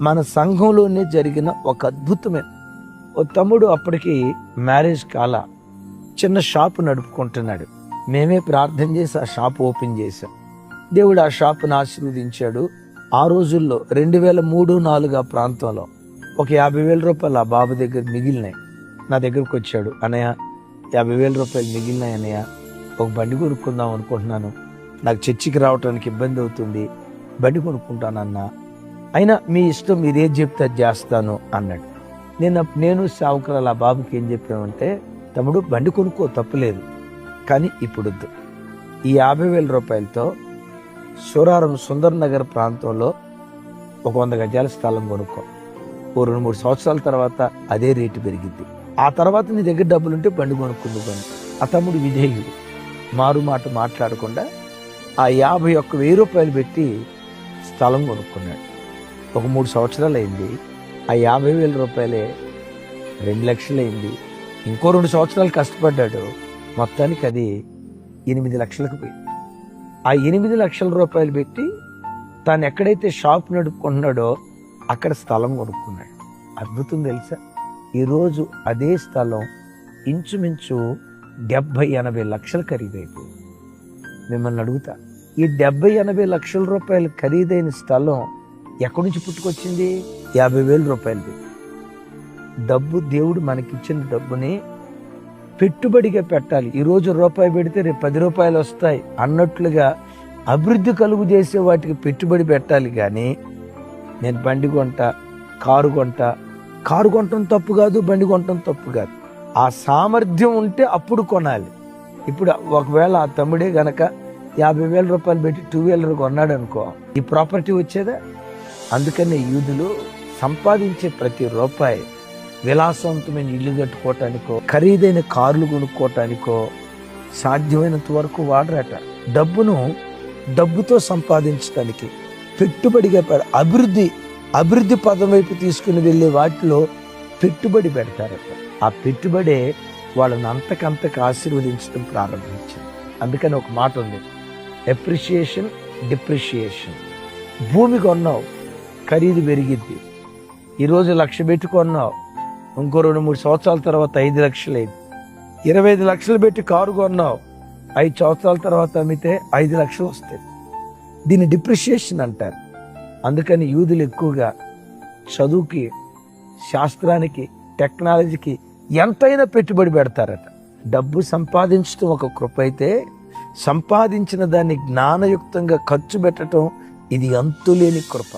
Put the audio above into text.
మన సంఘంలోనే జరిగిన ఒక అద్భుతమైన ఓ తమ్ముడు అప్పటికి మ్యారేజ్ కాల చిన్న షాపు నడుపుకుంటున్నాడు. మేమే ప్రార్థన చేసి ఆ షాప్ ఓపెన్ చేశాం. దేవుడు ఆ షాపును ఆశీర్వదించాడు. ఆ రోజుల్లో 2003-4 ఆ ప్రాంతంలో ఒక 50,000 రూపాయలు ఆ బాబు దగ్గర మిగిలినాయి. నా దగ్గరకు వచ్చాడు, అన్నయ్య 50,000 రూపాయలు మిగిలినాయి అన్నయ్య, ఒక బండి కొనుక్కుందాం అనుకుంటున్నాను, నాకు చర్చికి రావడానికి ఇబ్బంది అవుతుంది, బండి కొనుక్కుంటానన్నా, అయినా మీ ఇష్టం, మీరు ఏది చెప్తే అది చేస్తాను అన్నాడు. నేను సావుకరాలు ఆ బాబుకి ఏం చెప్పామంటే, తమ్ముడు బండి కొనుక్కో తప్పులేదు, కానీ ఇప్పుడు వద్దు. ఈ 50,000 రూపాయలతో సూరారం సుందర్ నగర్ ప్రాంతంలో ఒక 100 గజాల స్థలం కొనుక్కో. ఓ 2-3 సంవత్సరాల తర్వాత అదే రేటు పెరిగింది. ఆ తర్వాత నీ దగ్గర డబ్బులుంటే బండి కొనుక్కుందుకు. ఆ తమ్ముడు విధేయుడు, మారు మాట మాట్లాడకుండా ఆ 51,000 రూపాయలు పెట్టి స్థలం కొనుక్కున్నాడు. ఒక 3 సంవత్సరాలు అయింది. ఆ 50,000 రూపాయలే 2 లక్షలు అయింది. ఇంకో 2 సంవత్సరాలు కష్టపడ్డాడు. మొత్తానికి అది 8 లక్షలకు పోయింది. ఆ 8 లక్షల రూపాయలు పెట్టి తాను ఎక్కడైతే షాప్ నడుపుకుంటున్నాడో అక్కడ స్థలం కొనుక్కున్నాడు. అద్భుతం తెలుసా, ఈరోజు అదే స్థలం ఇంచుమించు 70-80 లక్షలు ఖరీదైపోయింది. మిమ్మల్ని అడుగుతా, ఈ 70-80 లక్షల రూపాయలు ఖరీదైన స్థలం ఎక్కడి నుంచి పుట్టుకొచ్చింది? 50,000 రూపాయలది డబ్బు. దేవుడు మనకిచ్చిన డబ్బుని పెట్టుబడిగా పెట్టాలి. ఈరోజు రూపాయి పెడితే రేపు 10 రూపాయలు వస్తాయి అన్నట్లుగా అభివృద్ధి కలుగు చేసే వాటికి పెట్టుబడి పెట్టాలి. కానీ నేను బండి కొంటా, కారు కొనటం తప్పు కాదు, బండి కొనటం తప్పు కాదు. ఆ సామర్థ్యం ఉంటే అప్పుడు కొనాలి. ఇప్పుడు ఒకవేళ ఆ తమ్ముడే గనక 50,000 రూపాయలు పెట్టి 2 వీలర్ కొన్నాడు అనుకో, ఈ ప్రాపర్టీ వచ్చేదా? అందుకనే యూదులు సంపాదించే ప్రతి రూపాయి విలాసవంతమైన ఇల్లు కట్టుకోవటానికో, ఖరీదైన కార్లు కొనుక్కోవటానికో సాధ్యమైనంత వరకు వాడరట. డబ్బుతో సంపాదించడానికి పెట్టుబడిగా అభివృద్ధి పదం వైపు తీసుకుని వెళ్ళే వాటిలో పెట్టుబడి పెడతారట. ఆ పెట్టుబడే వాళ్ళని అంతకంతకు ఆశీర్వదించడం ప్రారంభించింది. అందుకని ఒక మాట ఉంది, ఎప్రిషియేషన్, డిప్రిషియేషన్. భూమి కొన్నావు, ఖరీదు పెరిగిద్ది. ఈరోజు 1,00,000 పెట్టి కొన్నావు, ఇంకో 2-3 సంవత్సరాల తర్వాత 5 లక్షలు అయింది. 25 లక్షలు పెట్టి కారు కొన్నావు, 5 సంవత్సరాల తర్వాత అమ్మితే 5 లక్షలు వస్తాయి. దీన్ని డిప్రిషియేషన్ అంటారు. అందుకని యూదులు ఎక్కువగా చదువుకి, శాస్త్రానికి, టెక్నాలజీకి ఎంతైనా పెట్టుబడి పెడతారట. డబ్బు సంపాదించడం ఒక కృప అయితే, సంపాదించిన దాన్ని జ్ఞానయుక్తంగా ఖర్చు పెట్టడం ఇది అంతులేని కృప.